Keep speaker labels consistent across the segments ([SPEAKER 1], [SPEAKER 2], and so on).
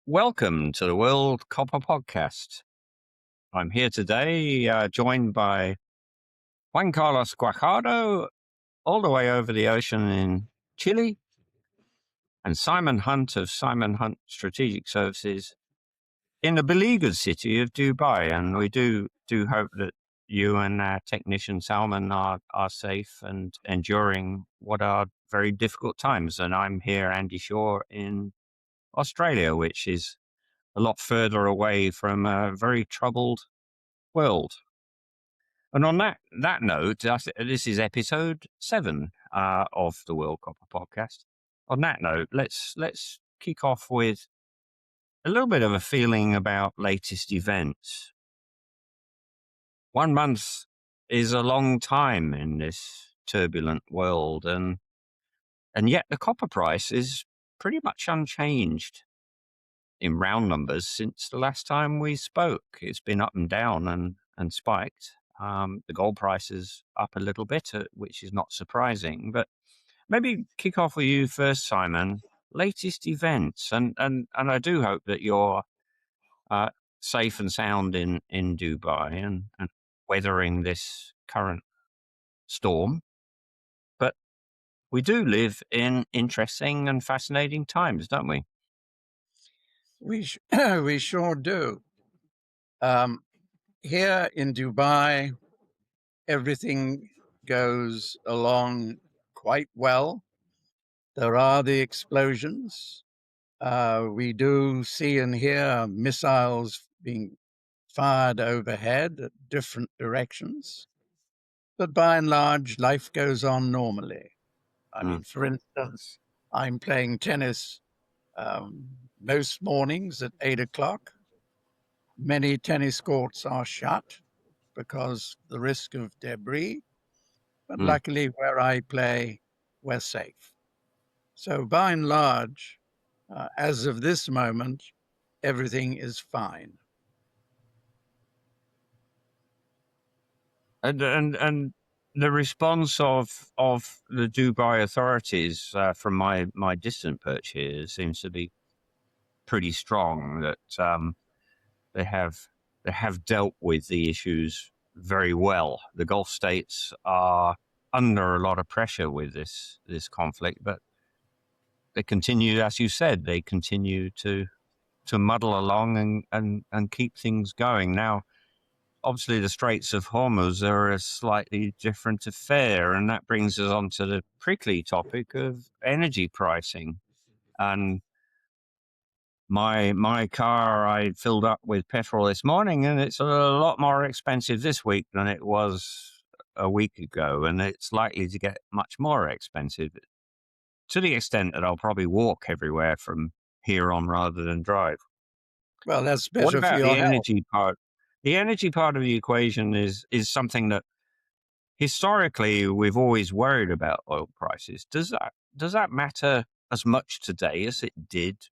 [SPEAKER 1] Welcome to the World Copper Podcast. I'm here today, joined by Juan Carlos Guajardo, all the way over the ocean in Chile, and Simon Hunt of Simon Hunt Strategic Services in the beleaguered city of Dubai. And we do hope that you and our technician Salman are safe and enduring what are very difficult times. And I'm here, Andy Shaw, in Australia, which is a lot further away from a very troubled world. And on that note, this is episode 7 of the World Copper Podcast. On that note, let's kick off with a little bit of a feeling about latest events. 1 month is a long time in this turbulent world, and yet the copper price is pretty much unchanged in round numbers since the last time we spoke. It's been up and down and spiked. The gold price is up a little bit, which is not surprising. But maybe kick off with you first, Simon. Latest events, and I do hope that you're safe and sound in Dubai and weathering this current storm. But we do live in interesting and fascinating times, don't we?
[SPEAKER 2] We sure do. Here in Dubai, everything goes along quite well. There are the explosions. We do see and hear missiles being fired overhead at different directions. But by and large, life goes on normally. I mean, for instance, I'm playing tennis most mornings at 8 o'clock. Many tennis courts are shut because the risk of debris, but luckily where I play, we're safe. So by and large, as of this moment, everything is fine.
[SPEAKER 1] And the response of the Dubai authorities from my distant perch here seems to be pretty strong. That they have dealt with the issues very well. The Gulf states are under a lot of pressure with this conflict, but they continue, as you said, they continue to muddle along and keep things going. Now, obviously, the Straits of Hormuz are a slightly different affair, and that brings us on to the prickly topic of energy pricing. And my car, I filled up with petrol this morning, and it's a lot more expensive this week than it was a week ago, and it's likely to get much more expensive, to the extent that I'll probably walk everywhere from here on rather than drive.
[SPEAKER 2] Well, that's
[SPEAKER 1] What
[SPEAKER 2] better for
[SPEAKER 1] about
[SPEAKER 2] your
[SPEAKER 1] the
[SPEAKER 2] health.
[SPEAKER 1] energy part? The energy part of the equation is something that historically we've always worried about oil prices. Does that matter as much today as it did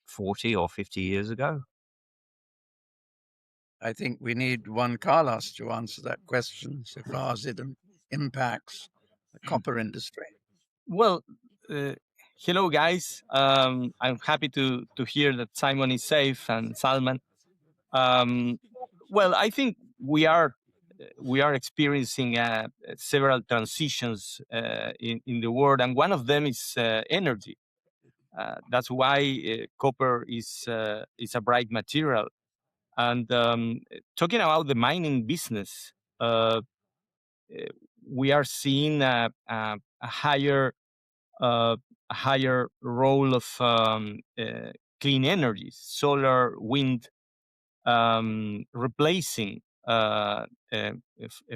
[SPEAKER 1] 40 or 50 years ago?
[SPEAKER 2] I think we need Juan Carlos to answer that question so far as it impacts the copper industry.
[SPEAKER 3] Well, hello guys. I'm happy to hear that Simon is safe and Salman. Well, I think we are experiencing several transitions in the world, and one of them is energy. That's why copper is a bright material. And talking about the mining business, we are seeing a higher role of clean energies, solar, wind, replacing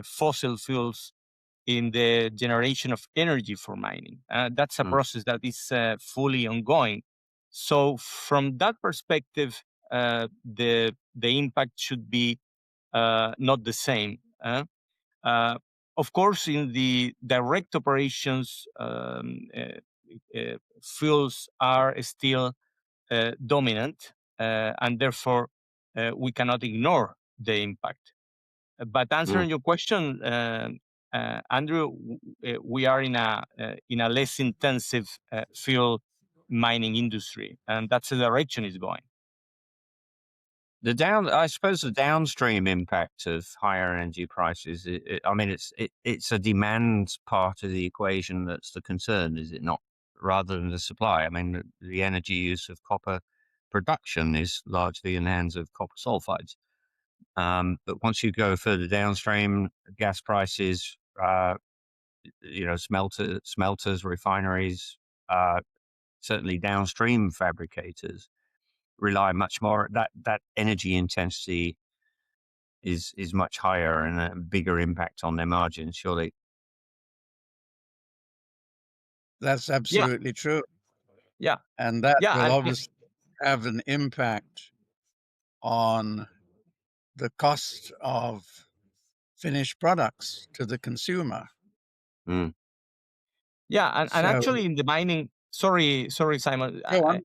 [SPEAKER 3] fossil fuels in the generation of energy for mining. That's a process that is fully ongoing. So from that perspective, the impact should be not the same. Of course, in the direct operations, fuels are still dominant, and therefore we cannot ignore the impact. But answering your question, Andrew, we are in a less intensive fuel mining industry, and that's the direction it's going.
[SPEAKER 1] I suppose the downstream impact of higher energy prices, it's a demand part of the equation that's the concern, is it not? Rather than the supply. I mean, the energy use of copper production is largely in the hands of copper sulfides. But once you go further downstream, gas prices, smelters, refineries, certainly downstream fabricators rely much more. That energy intensity is much higher and a bigger impact on their margins, surely.
[SPEAKER 2] That's absolutely true.
[SPEAKER 3] Yeah.
[SPEAKER 2] And that
[SPEAKER 3] Yeah,
[SPEAKER 2] will obviously have an impact on the cost of finished products to the consumer.
[SPEAKER 1] Mm.
[SPEAKER 3] Yeah, and
[SPEAKER 2] So-
[SPEAKER 3] actually in the mining, sorry, Simon.
[SPEAKER 2] Go on.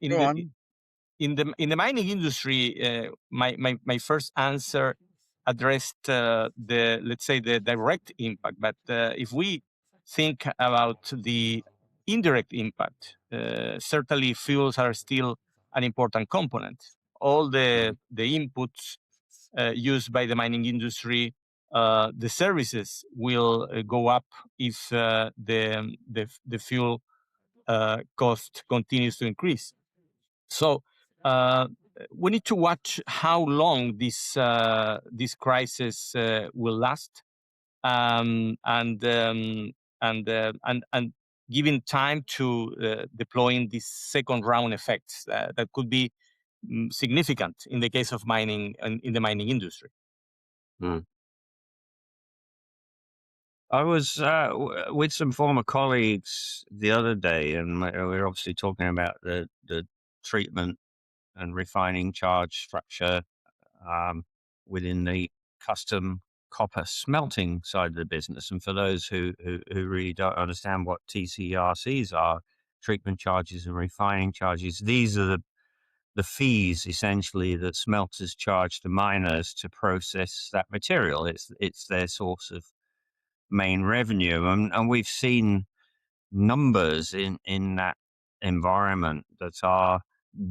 [SPEAKER 3] In the mining industry, my first answer addressed let's say the direct impact. But if we think about the indirect impact, certainly fuels are still an important component. All the inputs used by the mining industry, the services will go up if the fuel cost continues to increase. So we need to watch how long this crisis will last, and giving time to deploying these second round effects that could be significant in the case of mining and in the mining industry.
[SPEAKER 1] Mm. I was with some former colleagues the other day, and we were obviously talking about the treatment and refining charge structure within the custom copper smelting side of the business. And for those who really don't understand what TCRCs are, treatment charges and refining charges, these are the fees essentially that smelters charge to miners to process that material. It's their source of main revenue, and we've seen numbers in that environment that are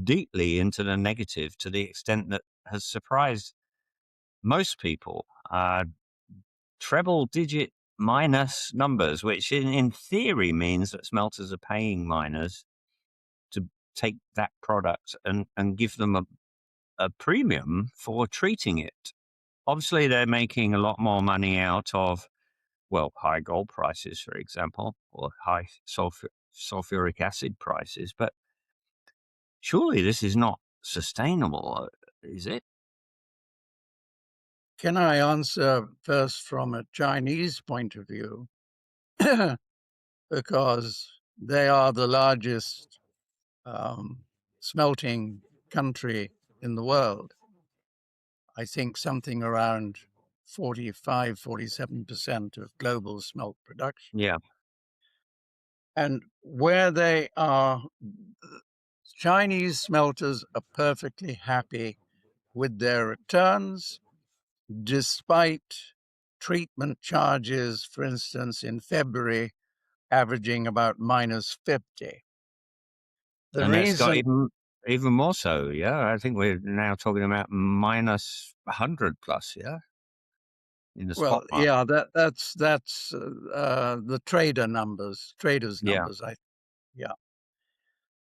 [SPEAKER 1] deeply into the negative, to the extent that has surprised most people. Treble digit minus numbers, which in theory means that smelters are paying miners to take that product and give them a premium for treating it. Obviously, they're making a lot more money out of, well, high gold prices, for example, or high sulfuric acid prices. But surely this is not sustainable, is it?
[SPEAKER 2] Can I answer first from a Chinese point of view? Because they are the largest smelting country in the world. I think something around 47% of global smelt production.
[SPEAKER 1] Yeah.
[SPEAKER 2] And where they are, Chinese smelters are perfectly happy with their returns, despite treatment charges, for instance, in February, averaging about minus 50.
[SPEAKER 1] And that's got even more so, yeah. I think we're now talking about minus 100 plus, yeah, in the spot market.
[SPEAKER 2] Yeah, that's the traders' numbers. Yeah.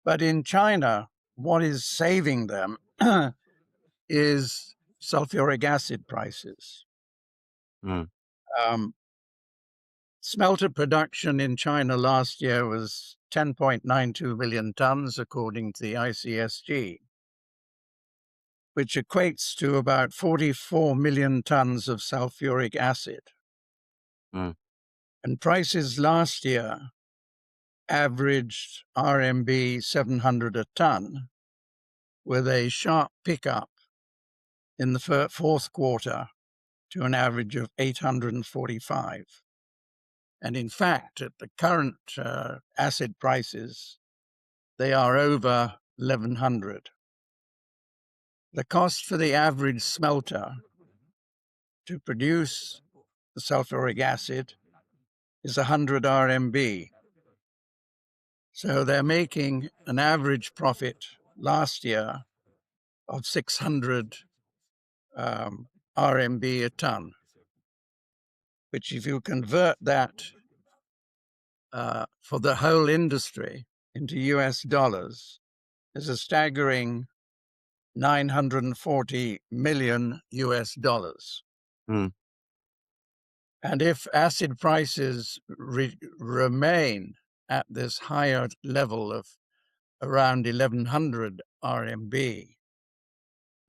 [SPEAKER 2] But in China, what is saving them is sulfuric acid prices.
[SPEAKER 1] Mm.
[SPEAKER 2] Smelter production in China last year was 10.92 million tons, according to the ICSG, which equates to about 44 million tons of sulfuric acid.
[SPEAKER 1] Mm.
[SPEAKER 2] And prices last year averaged RMB 700 a ton, with a sharp pickup in the fourth quarter to an average of 845. And in fact, at the current acid prices, they are over 1100. The cost for the average smelter to produce the sulfuric acid is 100 RMB. So they're making an average profit last year of 600 RMB a ton, which if you convert that for the whole industry into US dollars, is a staggering 940 million US dollars.
[SPEAKER 1] Mm.
[SPEAKER 2] And if acid prices remain at this higher level of around 1100 RMB,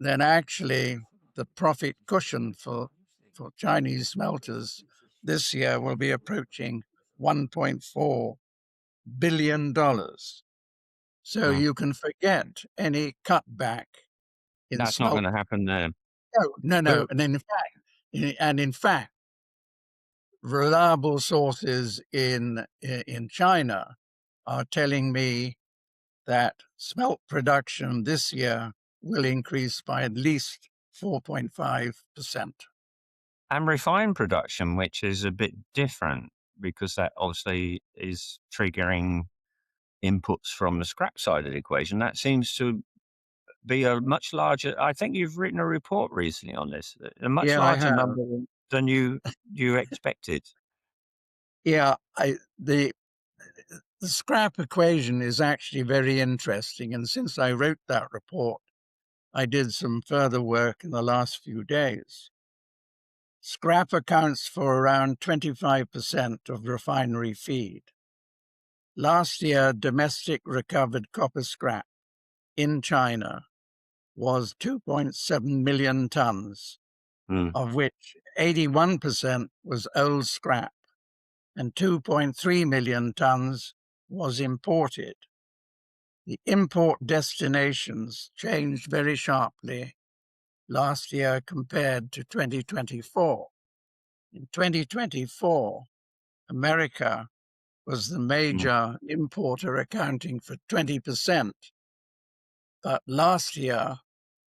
[SPEAKER 2] then actually the profit cushion for Chinese smelters this year will be approaching $1.4 billion. So you can forget any cutback in
[SPEAKER 1] That's not
[SPEAKER 2] smelt.
[SPEAKER 1] going to happen there.
[SPEAKER 2] No. And in fact, reliable sources in China are telling me that smelt production this year will increase by at least 4.5%.
[SPEAKER 1] And refined production, which is a bit different because that obviously is triggering inputs from the scrap side of the equation. That seems to be a much larger, I think you've written a report recently on this, a much larger number than you expected.
[SPEAKER 2] Yeah, the scrap equation is actually very interesting. And since I wrote that report, I did some further work in the last few days. Scrap accounts for around 25% of refinery feed. Last year, domestic recovered copper scrap in China was 2.7 million tons, of which 81% was old scrap and 2.3 million tons was imported. The import destinations changed very sharply last year compared to 2024. In 2024, America was the major importer, accounting for 20%, but last year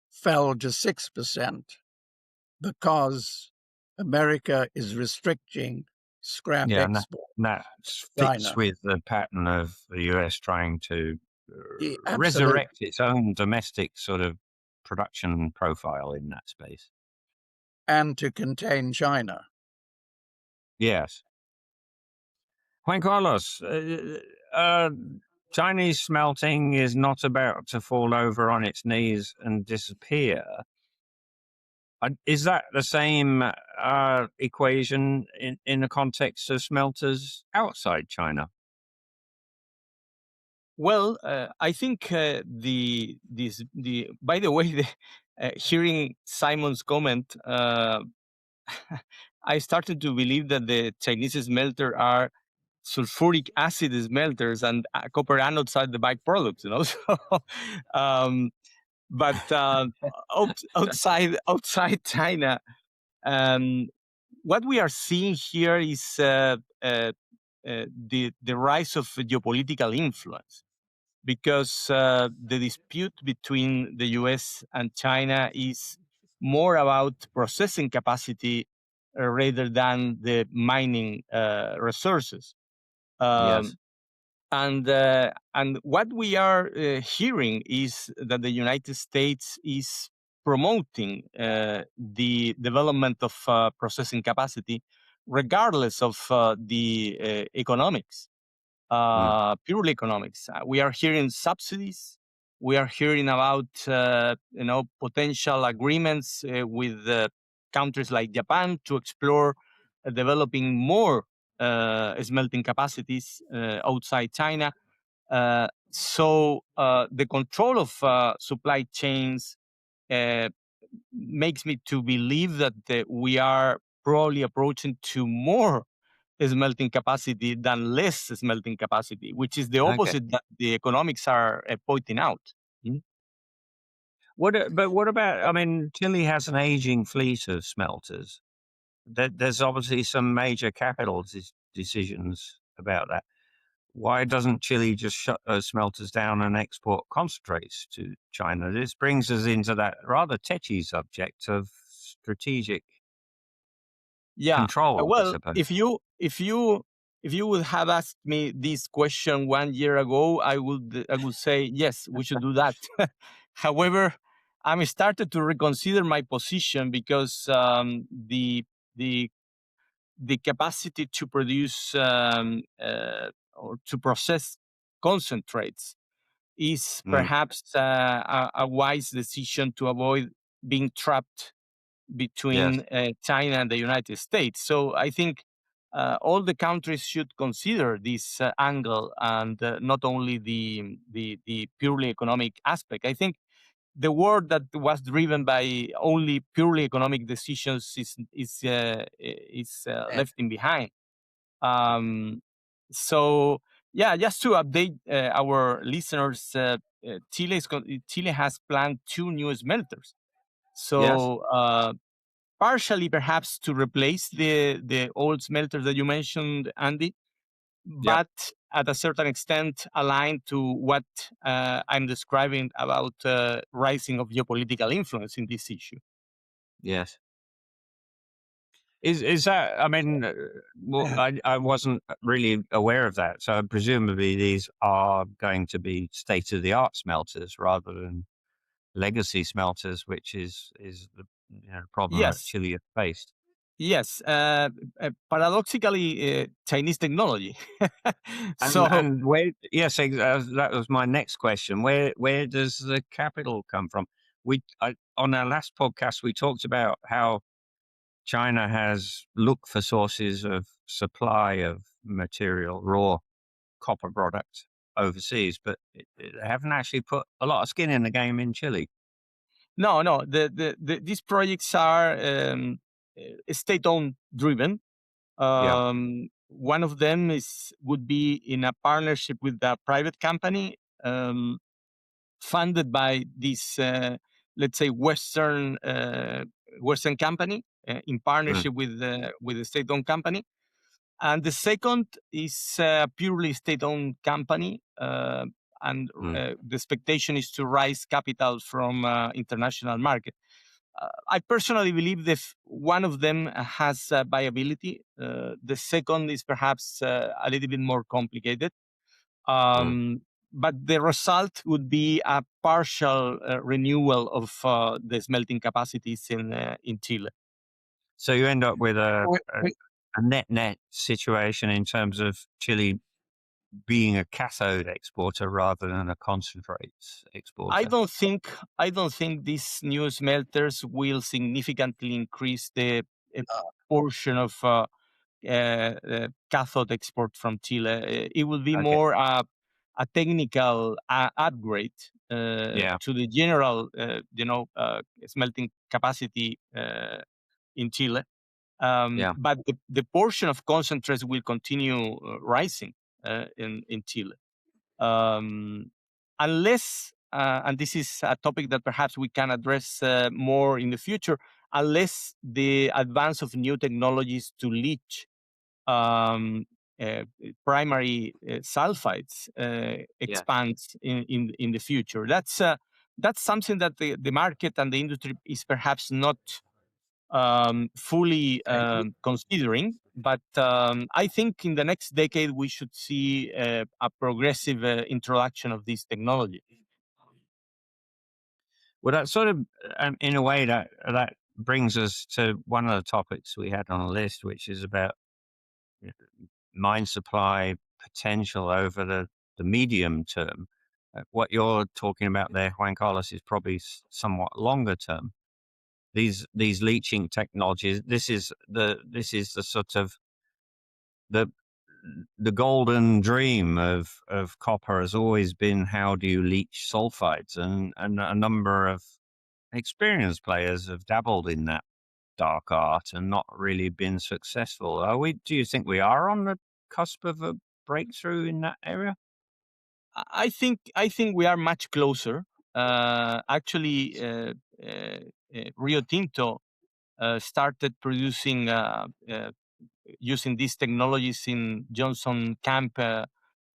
[SPEAKER 2] fell to 6% because America is restricting scrap export.
[SPEAKER 1] That fits with the pattern of the US trying to resurrect its own domestic sort of production profile in that space.
[SPEAKER 2] And to contain China.
[SPEAKER 1] Yes. Juan Carlos, Chinese smelting is not about to fall over on its knees and disappear. Is that the same equation in the context of smelters outside China?
[SPEAKER 3] Well, I think by the way, hearing Simon's comment, I started to believe that the Chinese smelter are sulfuric acid smelters and copper anodes are the byproducts, you know. So, but outside China, what we are seeing here is the rise of geopolitical influence, because the dispute between the U.S. and China is more about processing capacity rather than the mining resources.
[SPEAKER 1] Yes.
[SPEAKER 3] And what we are hearing is that the United States is promoting the development of processing capacity, regardless of the economics, purely economics. We are hearing subsidies. We are hearing about potential agreements with countries like Japan to explore developing more smelting capacities outside China. So the control of supply chains makes me to believe that we are probably approaching to more smelting capacity than less smelting capacity, which is the opposite that the economics are pointing out.
[SPEAKER 1] But what about, I mean, Chile has an aging fleet of smelters. There's obviously some major capital decisions about that. Why doesn't Chile just shut those smelters down and export concentrates to China? This brings us into that rather tetchy subject of strategic control.
[SPEAKER 3] Well,
[SPEAKER 1] I suppose.
[SPEAKER 3] if you if you would have asked me this question 1 year ago, I would say yes, we should do that. However, I'm started to reconsider my position because the the capacity to produce or to process concentrates is perhaps a wise decision to avoid being trapped between China and the United States. So I think all the countries should consider this angle and not only the purely economic aspect. I think the world that was driven by only purely economic decisions is left in behind. So yeah, just to update our listeners, Chile has planned 2 new smelters. So partially perhaps to replace the old smelters that you mentioned, Andy, but at a certain extent aligned to what I'm describing about rising of geopolitical influence in this issue.
[SPEAKER 1] Yes. Is that? I mean, well, I wasn't really aware of that. So presumably these are going to be state of the art smelters rather than legacy smelters, which is the problem that
[SPEAKER 3] Yes.
[SPEAKER 1] Chile has faced.
[SPEAKER 3] Yes, paradoxically, Chinese technology.
[SPEAKER 1] And where? Yes, that was my next question. Where does the capital come from? On our last podcast we talked about how China has looked for sources of supply of material, raw copper products overseas, but they haven't actually put a lot of skin in the game in Chile.
[SPEAKER 3] No. These projects are state-owned driven. One of them would be in a partnership with a private company funded by this, let's say, Western company in partnership with the state-owned company. And the second is a purely state-owned company, and the expectation is to raise capital from international market. I personally believe that one of them has viability. The second is perhaps a little bit more complicated. But the result would be a partial renewal of the smelting capacities in Chile.
[SPEAKER 1] So you end up with a net situation in terms of Chile being a cathode exporter rather than a concentrates exporter.
[SPEAKER 3] I don't think these new smelters will significantly increase the portion of cathode export from Chile. It will be more a technical upgrade to the general, smelting capacity in Chile. But the portion of concentrates will continue rising in Chile. Unless, and this is a topic that perhaps we can address more in the future, unless the advance of new technologies to leach primary sulfides expands in the future. That's something that the market and the industry is perhaps not fully considering, but I think in the next decade we should see a progressive introduction of this technology.
[SPEAKER 1] Well, that sort of, in a way, that brings us to one of the topics we had on the list, which is about mine supply potential over the medium term. What you're talking about there, Juan Carlos, is probably somewhat longer term. These leaching technologies. This is the sort of the golden dream of copper has always been how do you leach sulfides, and a number of experienced players have dabbled in that dark art and not really been successful. Do you think we are on the cusp of a breakthrough in that area?
[SPEAKER 3] I think we are much closer. Actually, Rio Tinto started producing using these technologies in Johnson Camp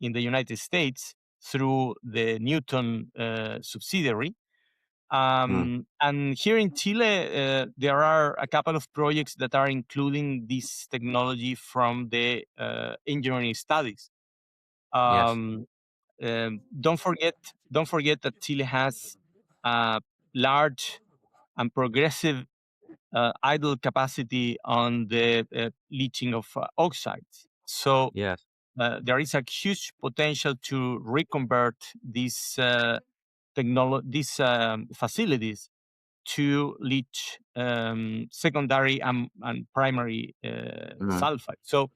[SPEAKER 3] in the United States through the Newton subsidiary. And here in Chile, there are a couple of projects that are including this technology from the engineering studies. Don't forget that Chile has a large and progressive idle capacity on the leaching of oxides. So
[SPEAKER 1] Yes.
[SPEAKER 3] there is a huge potential to reconvert these facilities to leach secondary and primary sulfide. So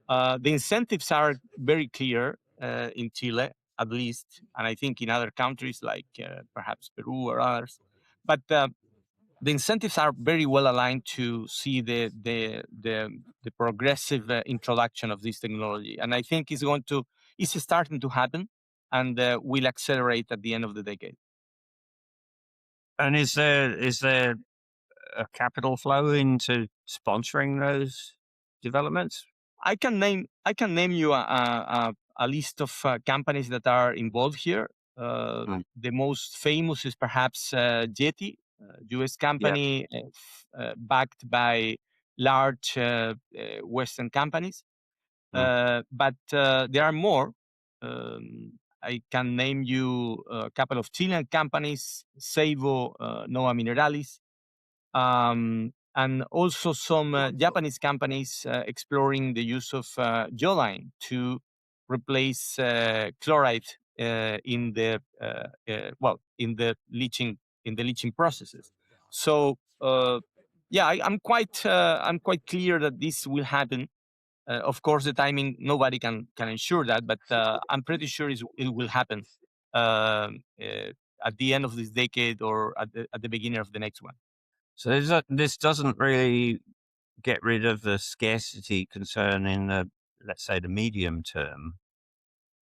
[SPEAKER 3] the incentives are very clear in Chile, at least, and I think in other countries like perhaps Peru or others. But the incentives are very well aligned to see the progressive introduction of this technology, and I think it's starting to happen, and will accelerate at the end of the decade.
[SPEAKER 1] And is there a capital flow into sponsoring those developments?
[SPEAKER 3] I can name you a list of companies that are involved here. The most famous is perhaps Yeti, U.S. company backed by large Western companies. But there are more. I can name you a couple of Chilean companies, Seibo, Nova Mineralis, and also some Japanese companies exploring the use of geoline to replace chloride in the leaching processes. So I'm quite clear that this will happen. Of course, the timing nobody can ensure that, but I'm pretty sure it will happen at the end of this decade or at the beginning of the next one.
[SPEAKER 1] So this doesn't really get rid of the scarcity concern in the, let's say, the medium term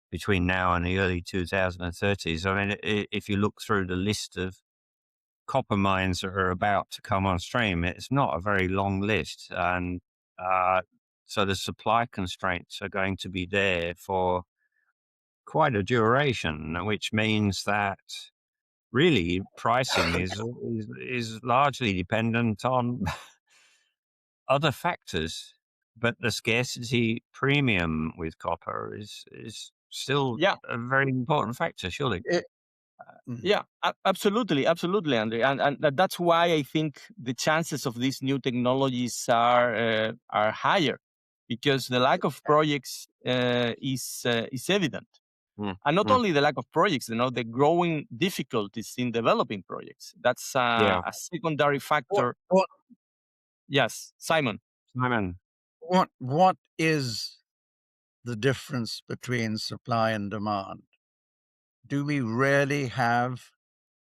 [SPEAKER 1] between now and the early 2030s. I mean, if you look through the list of copper mines that are about to come on stream, it's not a very long list. And so the supply constraints are going to be there for quite a duration, which means that really pricing is largely dependent on other factors, but the scarcity premium with copper is still a very important factor, surely.
[SPEAKER 3] Yeah, absolutely, Andre, and that's why I think the chances of these new technologies are higher, because the lack of projects is evident. And not only the lack of projects, the growing difficulties in developing projects. That's a secondary factor. Yes, Simon.
[SPEAKER 2] What is the difference between supply and demand? Do we really have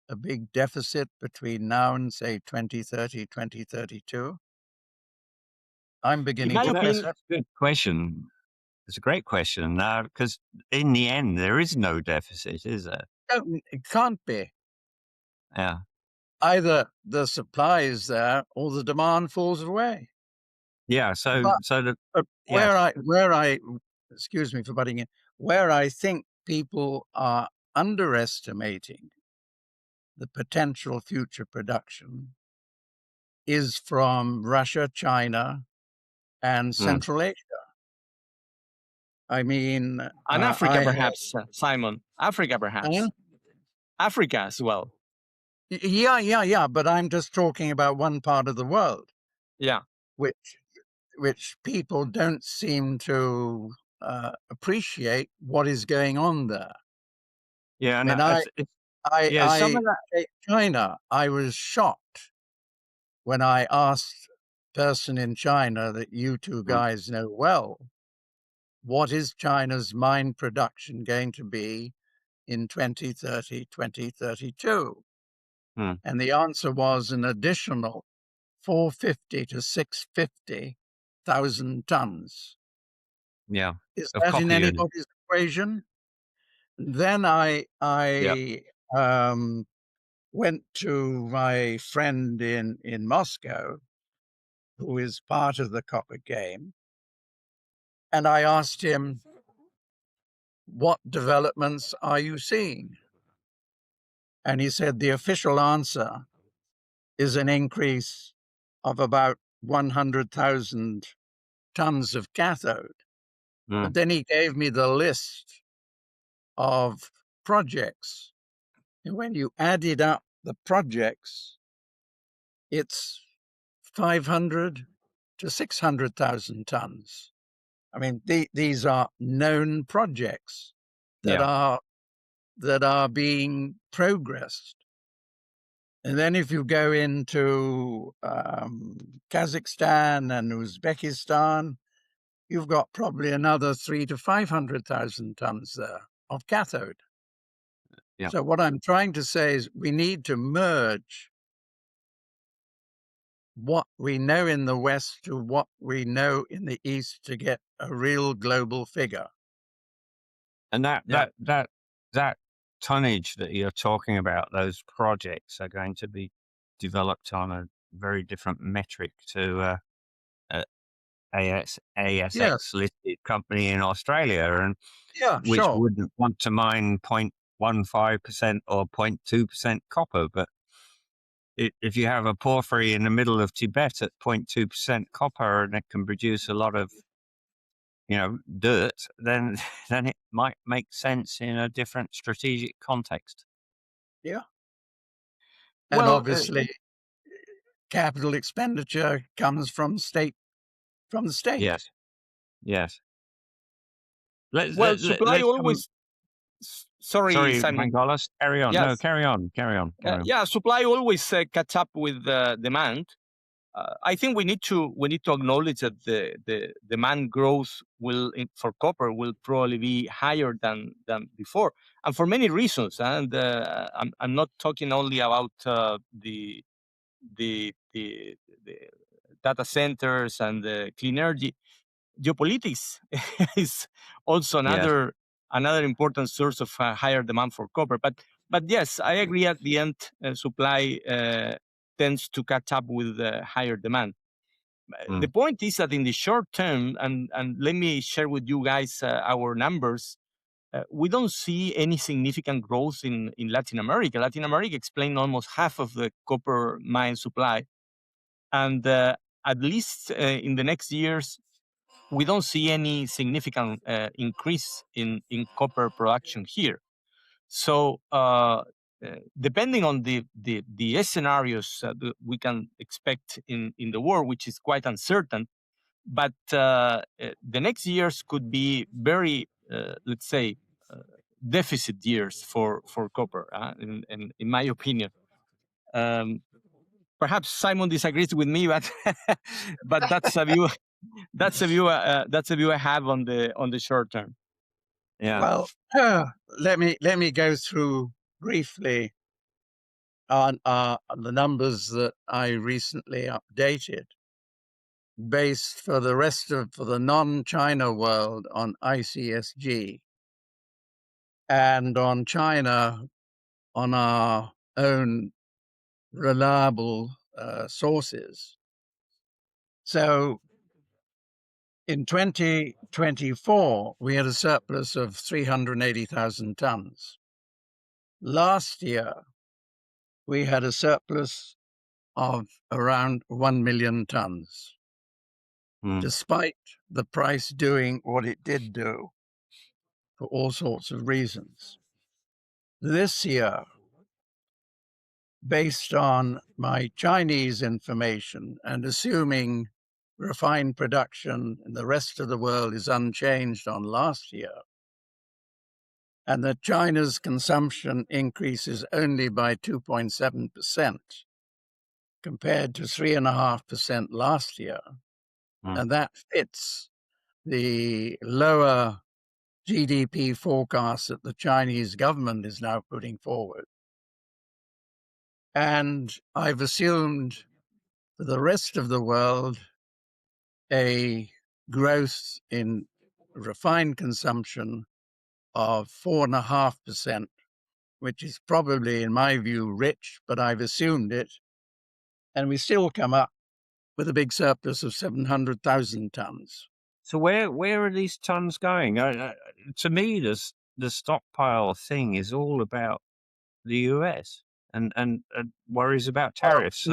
[SPEAKER 2] a big deficit between now and, say, 2030, 2032? I'm beginning to
[SPEAKER 1] That's a good question. It's a great question, because in the end, there is no deficit, is there?
[SPEAKER 2] No, it can't be.
[SPEAKER 1] Yeah.
[SPEAKER 2] Either the supply is there or the demand falls away.
[SPEAKER 1] Yeah.
[SPEAKER 2] Excuse me for butting in, where I think people are underestimating the potential future production is from Russia, China, and Central Asia. I mean,
[SPEAKER 3] and Africa, perhaps, Simon. Africa, perhaps. Africa as well.
[SPEAKER 2] Yeah. But I'm just talking about one part of the world.
[SPEAKER 3] Yeah.
[SPEAKER 2] Which people don't seem to appreciate what is going on there.
[SPEAKER 1] Yeah.
[SPEAKER 2] China, I was shocked when I asked a person in China that you two guys know well, what is China's mine production going to be in 2030, 2032? And the answer was an additional 450 to 650,000 tons.
[SPEAKER 1] Yeah.
[SPEAKER 2] Is that in anybody's equation? Then I went to my friend in Moscow, who is part of the copper game, and I asked him, what developments are you seeing? And he said the official answer is an increase of about 100,000 tons of cathode. But then he gave me the list of projects. And when you added up the projects, it's 500 to 600,000 tons. I mean, these are known projects that are being progressed. And then if you go into Kazakhstan and Uzbekistan, you've got probably another 300,000 to 500,000 tons there of cathode.
[SPEAKER 1] Yeah.
[SPEAKER 2] So what I'm trying to say is we need to merge what we know in the West to what we know in the East to get a real global figure.
[SPEAKER 1] And that tonnage that you're talking about, those projects are going to be developed on a very different metric to ASX listed company in Australia, and which wouldn't want to mine 0.15% or 0.2% copper. But if you have a porphyry in the middle of Tibet at 0.2% copper and it can produce a lot of dirt, then it might make sense in a different strategic context.
[SPEAKER 2] Yeah. And well, obviously capital expenditure comes from the state.
[SPEAKER 1] Yes.
[SPEAKER 3] Supply always. Sorry, Simon.
[SPEAKER 1] Mangolas, carry on. Yes. No, carry on.
[SPEAKER 3] Yeah, supply always catch up with demand. I think we need to acknowledge that the demand growth for copper will probably be higher than before, and for many reasons. And I'm not talking only about the data centers and the clean energy. Geopolitics is also another important source of higher demand for copper. But yes, I agree. At the end, supply tends to catch up with higher demand. The point is that in the short term, and let me share with you guys our numbers, we don't see any significant growth in Latin America. Latin America explains almost half of the copper mine supply. And at least in the next years, we don't see any significant increase in copper production here. So depending on the scenarios that we can expect in the world, which is quite uncertain, but the next years could be very, let's say, deficit years for copper, in my opinion. Perhaps Simon disagrees with me, but but that's a view. That's a view I have on the short term.
[SPEAKER 1] Yeah.
[SPEAKER 2] Well, let me go through briefly on the numbers that I recently updated, based for the non-China world on ICSG, and on China on our own reliable sources. So in 2024, we had a surplus of 380,000 tons. Last year, we had a surplus of around 1 million tons, despite the price doing what it did do for all sorts of reasons. This year, based on my Chinese information and assuming refined production in the rest of the world is unchanged on last year, and that China's consumption increases only by 2.7% compared to 3.5% last year, and that fits the lower GDP forecast that the Chinese government is now putting forward. And I've assumed for the rest of the world a growth in refined consumption of 4.5%, which is probably, in my view, rich, but I've assumed it. And we still come up with a big surplus of 700,000 tons.
[SPEAKER 1] So where are these tons going? To me, the stockpile thing is all about the US and worries about tariffs.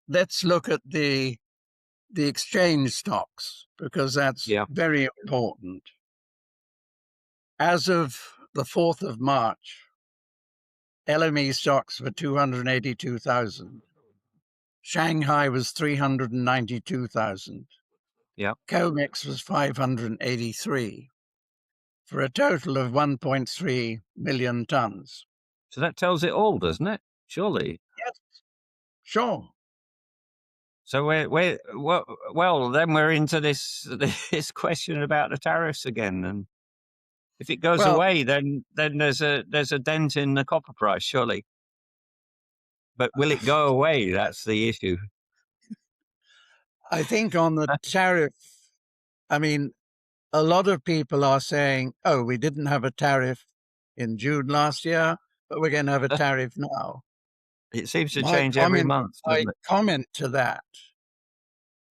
[SPEAKER 2] Let's look at the exchange stocks, because that's very important. As of the 4th of March, LME stocks were 282,000. Shanghai was 392,000.
[SPEAKER 1] Yeah.
[SPEAKER 2] COMEX was 583, for a total of 1.3 million tons.
[SPEAKER 1] So that tells it all, doesn't it? Surely.
[SPEAKER 2] Yes, sure.
[SPEAKER 1] So well, then we're into this question about the tariffs again, and if it goes away, then there's a dent in the copper price, surely. But will it go away? That's the issue.
[SPEAKER 2] I think on the tariff, I mean, a lot of people are saying, oh, we didn't have a tariff in June last year, but we're going to have a tariff now.
[SPEAKER 1] It seems to change every month.
[SPEAKER 2] My comment to that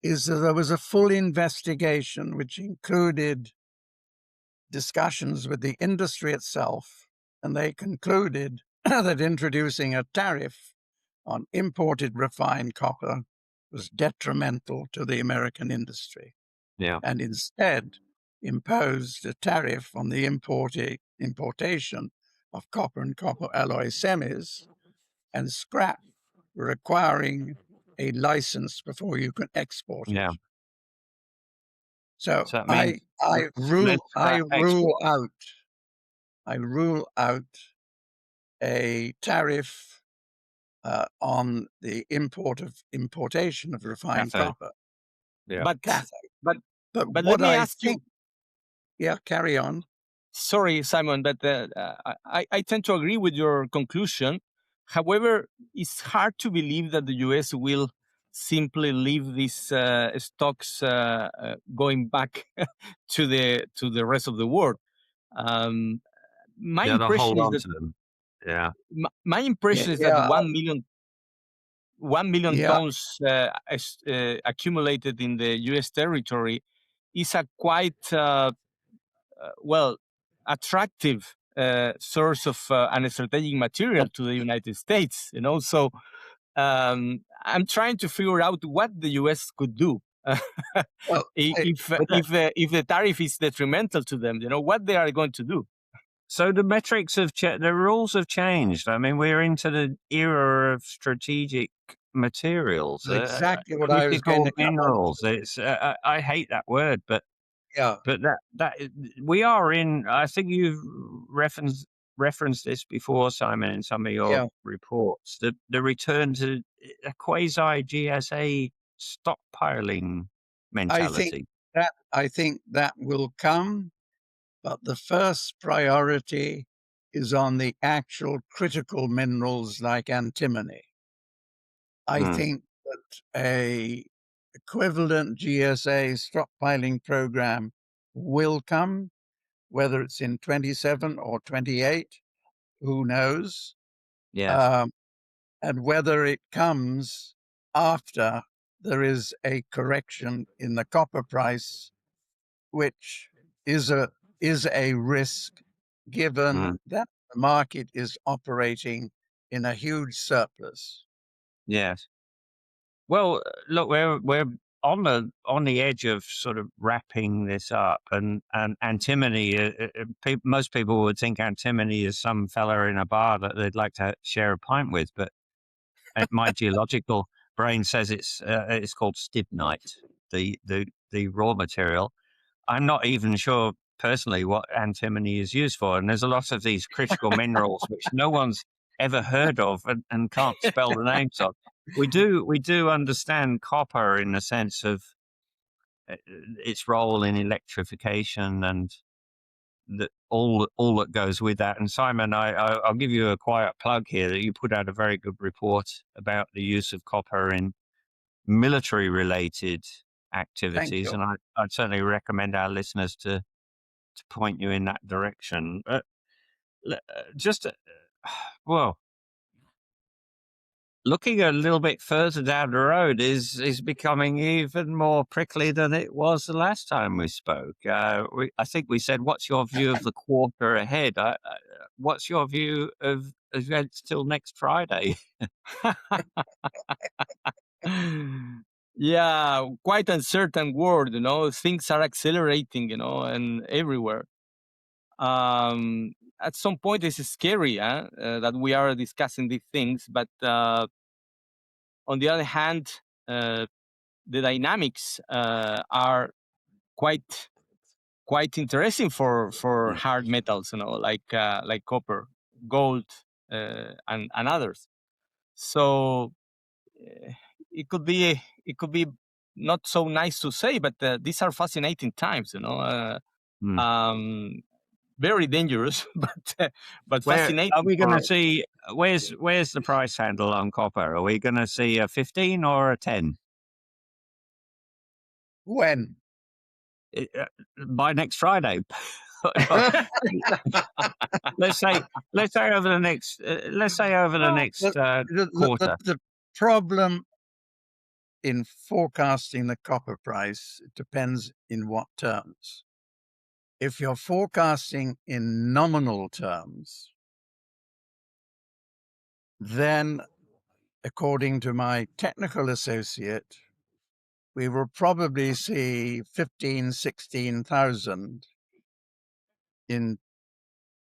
[SPEAKER 2] is that there was a full investigation which included discussions with the industry itself, and they concluded that introducing a tariff on imported refined copper was detrimental to the American industry.
[SPEAKER 1] Yeah.
[SPEAKER 2] And instead imposed a tariff on the importation of copper and copper alloy semis, and scrap, requiring a license before you can export it.
[SPEAKER 1] Yeah.
[SPEAKER 2] So I rule out a tariff on the importation of refined copper.
[SPEAKER 1] Yeah.
[SPEAKER 3] But
[SPEAKER 2] what
[SPEAKER 3] let me ask you.
[SPEAKER 2] Yeah, carry on.
[SPEAKER 3] Sorry, Simon, but I tend to agree with your conclusion. However, it's hard to believe that the U.S. will simply leave these stocks going back to the rest of the world. My impression is that my impression is that 1 million tons accumulated in the U.S. territory is a quite attractive source of an strategic material to the United States. So I'm trying to figure out what the U.S. could do if the tariff is detrimental to them. What they are going to do.
[SPEAKER 1] So the metrics the rules have changed. I mean, we're into the era of strategic materials.
[SPEAKER 2] Exactly what I was going to
[SPEAKER 1] minerals. It's I hate that word, but but that we are in. I think you've referenced this before, Simon, in some of your reports. The return to a quasi GSA stockpiling mentality.
[SPEAKER 2] I think that will come. But the first priority is on the actual critical minerals like antimony. I think that a equivalent GSA stockpiling program will come, whether it's in 27 or 28, who knows?
[SPEAKER 1] Yes.
[SPEAKER 2] And whether it comes after there is a correction in the copper price, which is a risk, given that the market is operating in a huge surplus.
[SPEAKER 1] Yes. Well, look, we're on the edge of sort of wrapping this up, and antimony. Most people would think antimony is some fella in a bar that they'd like to share a pint with, but my geological brain says it's called stibnite, the raw material. I'm not even sure personally what antimony is used for, and there's a lot of these critical minerals which no one's ever heard of and can't spell the names of. We do understand copper in the sense of its role in electrification and all that goes with that. And Simon, I'll give you a quiet plug here that you put out a very good report about the use of copper in military-related activities, and I'd certainly recommend our listeners to point you in that direction. looking a little bit further down the road is becoming even more prickly than it was the last time we spoke. I think we said, "What's your view of the quarter ahead?" What's your view of events till next Friday?
[SPEAKER 3] Yeah, quite uncertain world. Things are accelerating. And everywhere. At some point, it's scary that we are discussing these things, but on the other hand, the dynamics are quite interesting for hard metals, like copper, gold, and others. So it could be not so nice to say, but these are fascinating times, very dangerous, but fascinating.
[SPEAKER 1] Are we going to see? Where's the price handle on copper? Are we going to see a 15 or a 10?
[SPEAKER 2] When?
[SPEAKER 1] By next Friday. let's say over the next quarter.
[SPEAKER 2] The problem in forecasting the copper price, it depends in what terms. If you're forecasting in nominal terms, then according to my technical associate, we will probably see 16,000 in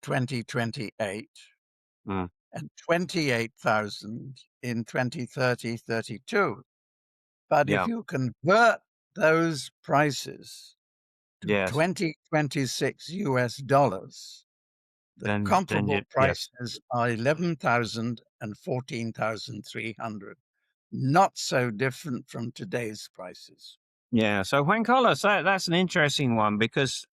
[SPEAKER 2] 2028 and 28,000 in 2030-32. But if you convert those prices to 2026 US dollars, the comparable prices are 11,000 and 14,300. Not so different from today's prices.
[SPEAKER 1] Yeah. So Juan Carlos, that's an interesting one because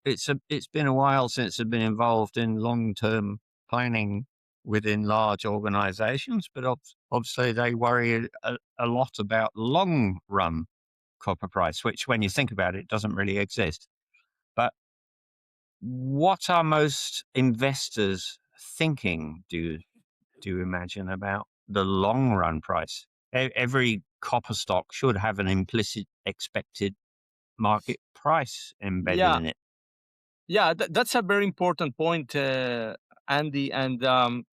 [SPEAKER 1] it's been a while since I've been involved in long-term planning within large organizations, but obviously they worry a lot about long-run copper price, which when you think about it, doesn't really exist. But what are most investors thinking, do you imagine, about the long-run price? Every copper stock should have an implicit expected market price embedded in it.
[SPEAKER 3] Yeah, that's a very important point, Andy. And the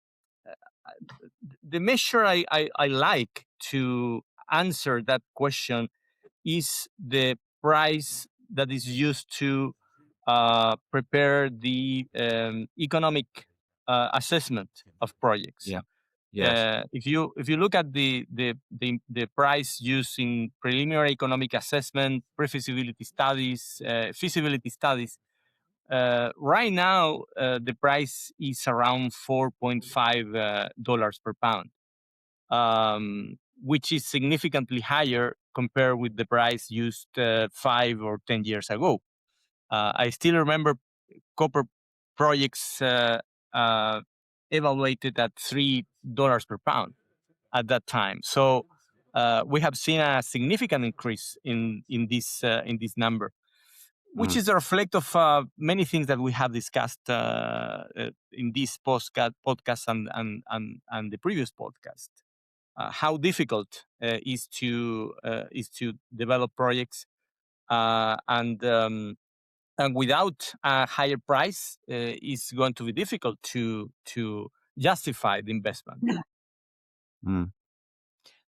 [SPEAKER 3] measure I like to answer that question is the price that is used to prepare the economic assessment of projects.
[SPEAKER 1] Yeah. Yes.
[SPEAKER 3] If you look at the price used in preliminary economic assessment, pre-feasibility studies, feasibility studies, right now the price is around $4.5 per pound, which is significantly higher compared with the price used 5 or 10 years ago. I still remember copper projects evaluated at $3 per pound at that time. So we have seen a significant increase in this number, which is a reflect of many things that we have discussed in this podcast and the previous podcast. How difficult is to develop projects, and without a higher price, it's going to be difficult to justify the investment.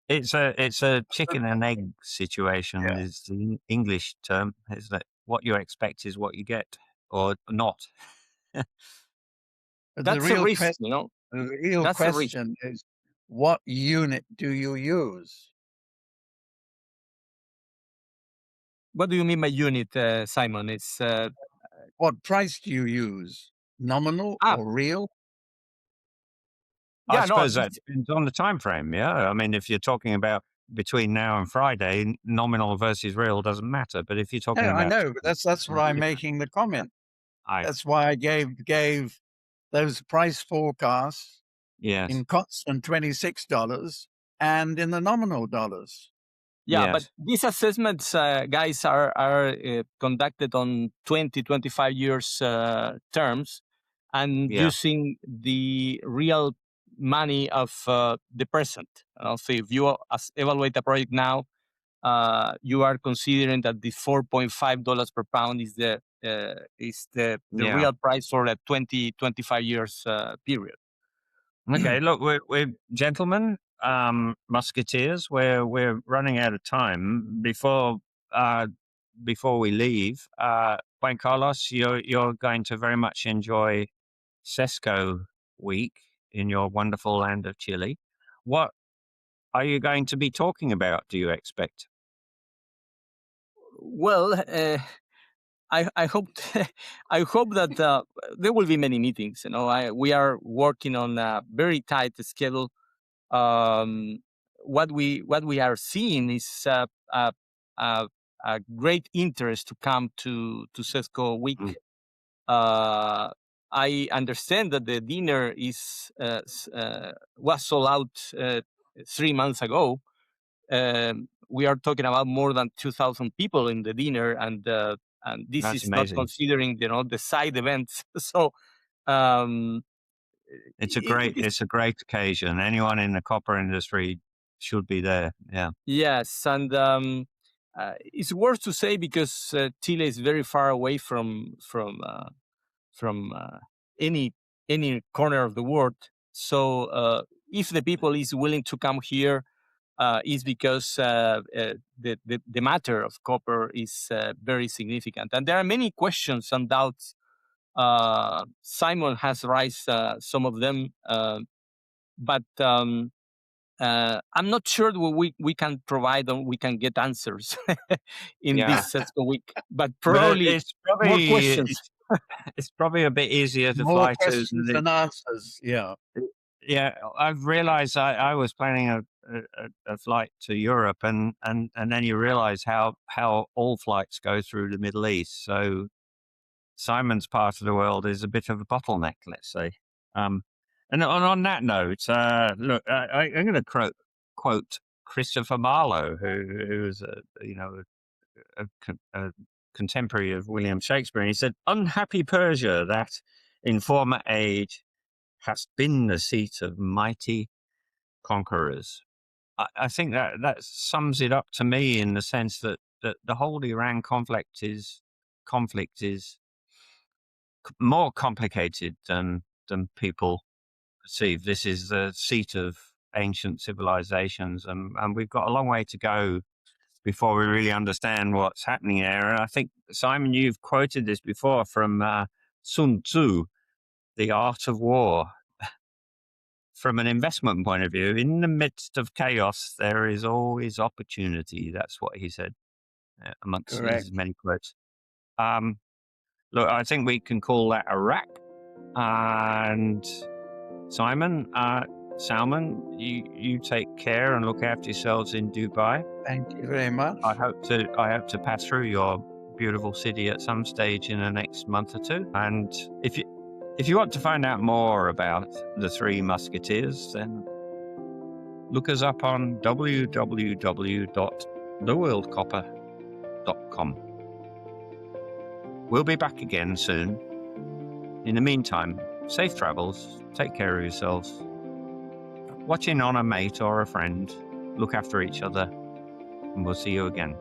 [SPEAKER 1] It's a chicken and egg situation. Is the English term, is that what you expect is what you get, or not?
[SPEAKER 3] That's a risk,
[SPEAKER 2] The real question is, what unit do you use?
[SPEAKER 3] What do you mean by unit, Simon? It's
[SPEAKER 2] what price do you use? Nominal or real?
[SPEAKER 1] I suppose that depends on the time frame. Yeah, I mean, if you're talking about between now and Friday, nominal versus real doesn't matter. But if you're talking about,
[SPEAKER 2] I know, but that's what I'm making the comment. That's why I gave those price forecasts in constant $26 and in the nominal dollars.
[SPEAKER 3] Yeah, but these assessments, guys, are conducted on 20, 25 years terms, and using the real money of the present. So if you evaluate a project now, you are considering that the $4.5 per pound is the real price for a 25 years period.
[SPEAKER 1] Okay, look, we're gentlemen, musketeers. We're running out of time. Before we leave, Juan Carlos, you're going to very much enjoy CESCO week in your wonderful land of Chile. What are you going to be talking about, do you expect?
[SPEAKER 3] Well, I hope I hope that there will be many meetings. We are working on a very tight schedule. What we are seeing is a great interest to come to CESCO week. I understand that the dinner was sold out 3 months ago. We are talking about more than 2,000 people in the dinner, and this
[SPEAKER 1] That's
[SPEAKER 3] is
[SPEAKER 1] amazing.
[SPEAKER 3] not considering the side events. So
[SPEAKER 1] it's a great occasion. Anyone in the copper industry should be there. Yeah.
[SPEAKER 3] Yes, and it's worth to say because Chile is very far away from any corner of the world. So if the people is willing to come here, is because the matter of copper is very significant, and there are many questions and doubts. Simon has raised some of them, but I'm not sure we can provide them. We can get answers in this CESCO week, but probably more questions.
[SPEAKER 1] It's probably a bit easier to
[SPEAKER 2] More
[SPEAKER 1] fly
[SPEAKER 2] questions
[SPEAKER 1] to
[SPEAKER 2] than answers. Yeah.
[SPEAKER 1] Yeah, I've realized I was planning a flight to Europe, and then you realize how all flights go through the Middle East. So Simon's part of the world is a bit of a bottleneck, let's say. And on that note, look, I'm going to quote Christopher Marlowe, who is a contemporary of William Shakespeare. And he said, "Unhappy Persia, that in former age has been the seat of mighty conquerors." I think that sums it up to me in the sense that the whole Iran conflict is more complicated than people perceive. This is the seat of ancient civilizations, and we've got a long way to go before we really understand what's happening there. And I think, Simon, you've quoted this before from Sun Tzu, The Art of War. From an investment point of view, in the midst of chaos, there is always opportunity. That's what he said, amongst his many quotes. Look, I think we can call that a wrap. And Simon, Salman, you take care and look after yourselves in Dubai.
[SPEAKER 2] Thank you very much.
[SPEAKER 1] I hope to pass through your beautiful city at some stage in the next month or two. And if you want to find out more about the Three Musketeers, then look us up on www.theworldcopper.com. We'll be back again soon. In the meantime, safe travels, take care of yourselves. Watch in on a mate or a friend, look after each other, and we'll see you again.